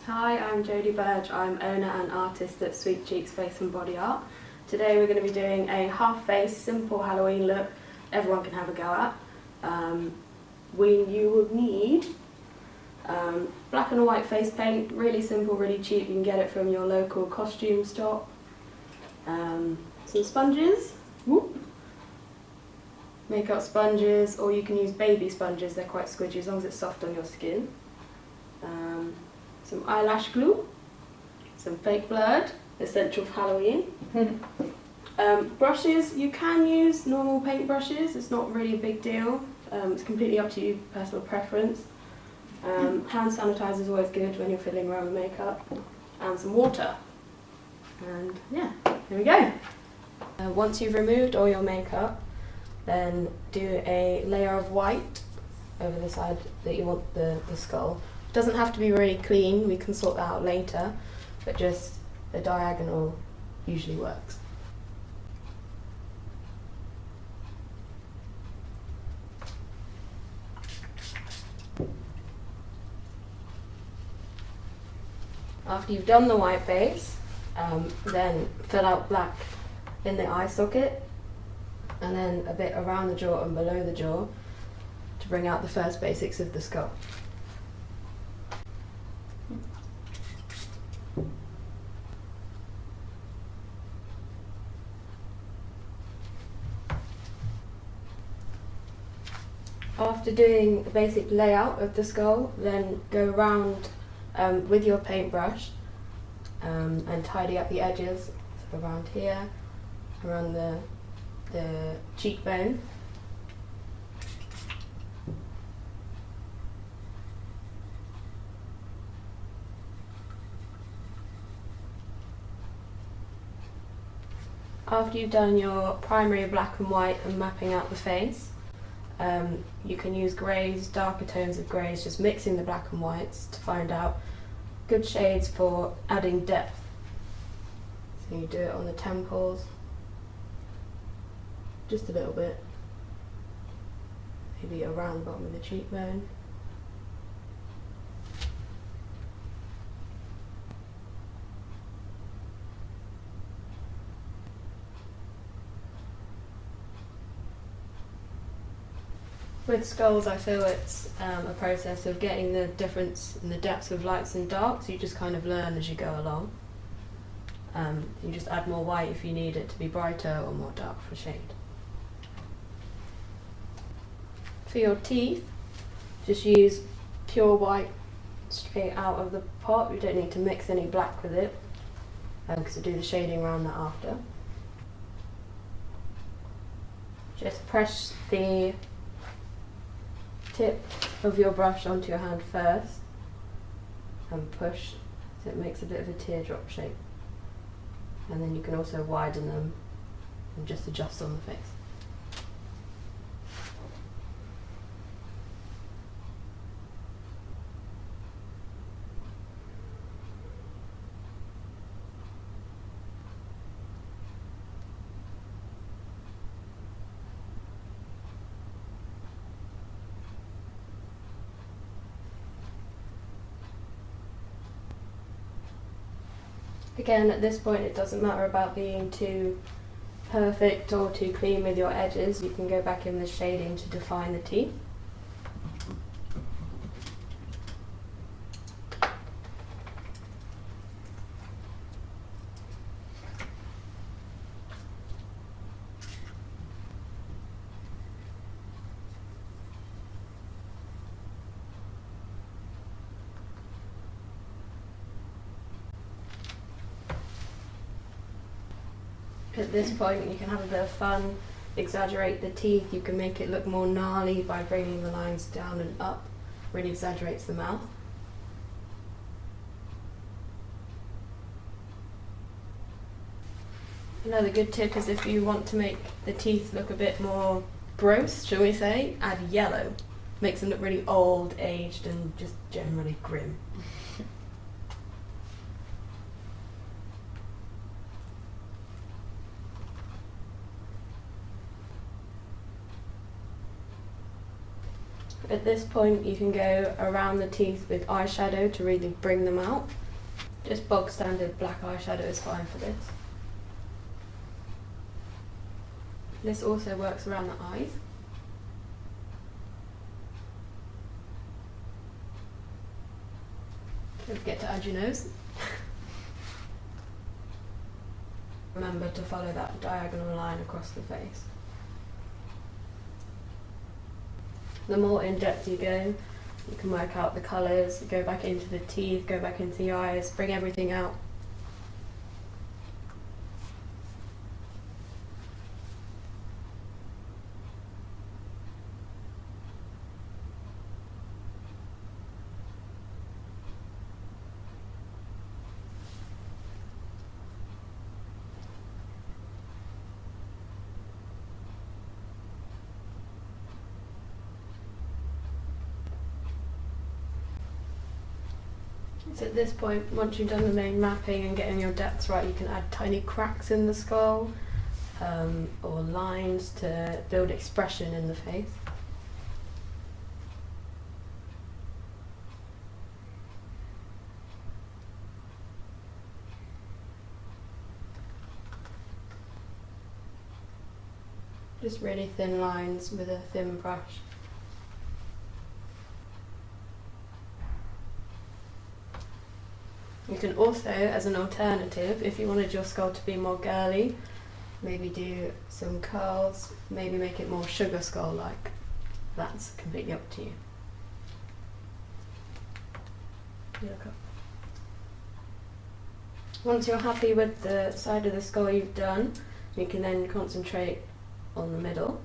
Hi, I'm Jodie Burge. I'm owner and artist at Sweet Cheeks Face and Body Art. Today we're going to be doing a half-face, simple Halloween look everyone can have a go at. You will need black and white face paint, really simple, really cheap. You can get it from your local costume store. Some sponges, makeup sponges, or you can use baby sponges. They're quite squidgy as long as it's soft on your skin. Some eyelash glue, some fake blood, essential for Halloween. Brushes, you can use normal paint brushes, it's not really a big deal. It's completely up to you, personal preference. Hand sanitizer is always good when you're fiddling around with makeup. And some water. And yeah, here we go. Once you've removed all your makeup, then do a layer of white over the side that you want the skull. It doesn't have to be really clean, we can sort that out later, but just a diagonal usually works. After you've done the white base, then fill out black in the eye socket and then a bit around the jaw and below the jaw to bring out the first basics of the skull. After doing the basic layout of the skull, then go around with your paintbrush and tidy up the edges, so around here, around the cheekbone. After you've done your primary black and white and mapping out the face, you can use greys, darker tones of greys, just mixing the black and whites to find out good shades for adding depth. So you do it on the temples, just a little bit, maybe around the bottom of the cheekbone. With skulls, I feel it's a process of getting the difference in the depths of lights and darks. You just kind of learn as you go along. You just add more white if you need it to be brighter or more dark for shade. For your teeth, just use pure white straight out of the pot. You don't need to mix any black with it because I do the shading around that after. Just press the tip of your brush onto your hand first and push so it makes a bit of a teardrop shape, and then you can also widen them and just adjust on the face. Again, at this point it doesn't matter about being too perfect or too clean with your edges. You can go back in with shading to define the teeth. At this point you can have a bit of fun, exaggerate the teeth, you can make it look more gnarly by bringing the lines down and up, really exaggerates the mouth. Another good tip is if you want to make the teeth look a bit more gross, shall we say, add yellow. Makes them look really old, aged and just generally grim. At this point you can go around the teeth with eyeshadow to really bring them out. Just bog standard black eyeshadow is fine for this. This also works around the eyes. Don't forget to add your nose. Remember to follow that diagonal line across the face. The more in depth you go, you can work out the colours, go back into the teeth, go back into the eyes, bring everything out. So at this point, once you've done the main mapping and getting your depths right, you can add tiny cracks in the skull or lines to build expression in the face. Just really thin lines with a thin brush. You can also, as an alternative, if you wanted your skull to be more girly, maybe do some curls, maybe make it more sugar skull-like. That's completely up to you. You look up. Once you're happy with the side of the skull you've done, you can then concentrate on the middle.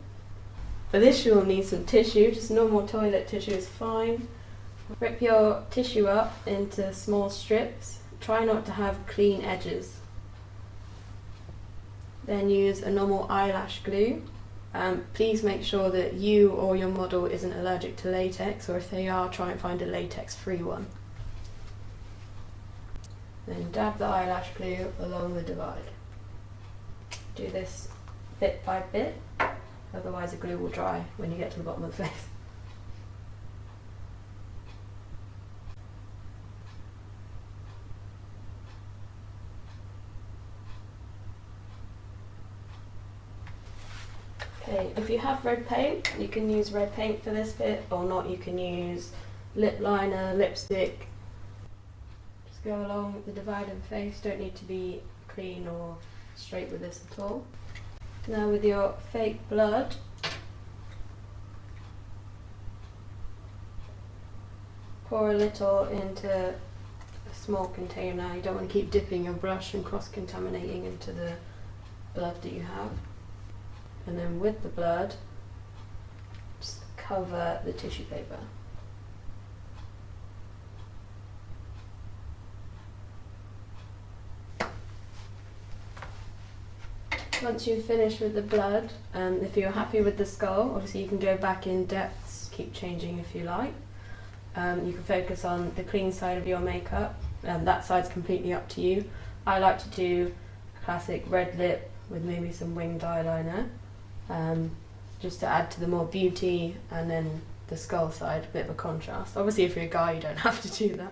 For this you will need some tissue, just normal toilet tissue is fine. Rip your tissue up into small strips. Try not to have clean edges. Then use a normal eyelash glue. Please make sure that you or your model isn't allergic to latex, or if they are, try and find a latex-free one. Then dab the eyelash glue along the divide. Do this bit by bit, otherwise the glue will dry when you get to the bottom of the face. Okay, if you have red paint, you can use red paint for this bit, or not, you can use lip liner, lipstick. Just go along the divide of the face, don't need to be clean or straight with this at all. Now with your fake blood, pour a little into a small container. You don't want to keep dipping your brush and cross-contaminating into the blood that you have. And then with the blood, just cover the tissue paper. Once you've finished with the blood, if you're happy with the skull, obviously you can go back in depths, keep changing if you like. You can focus on the clean side of your makeup, that side's completely up to you. I like to do a classic red lip with maybe some winged eyeliner, just to add to the more beauty, and then the skull side, a bit of a contrast. Obviously if you're a guy you don't have to do that.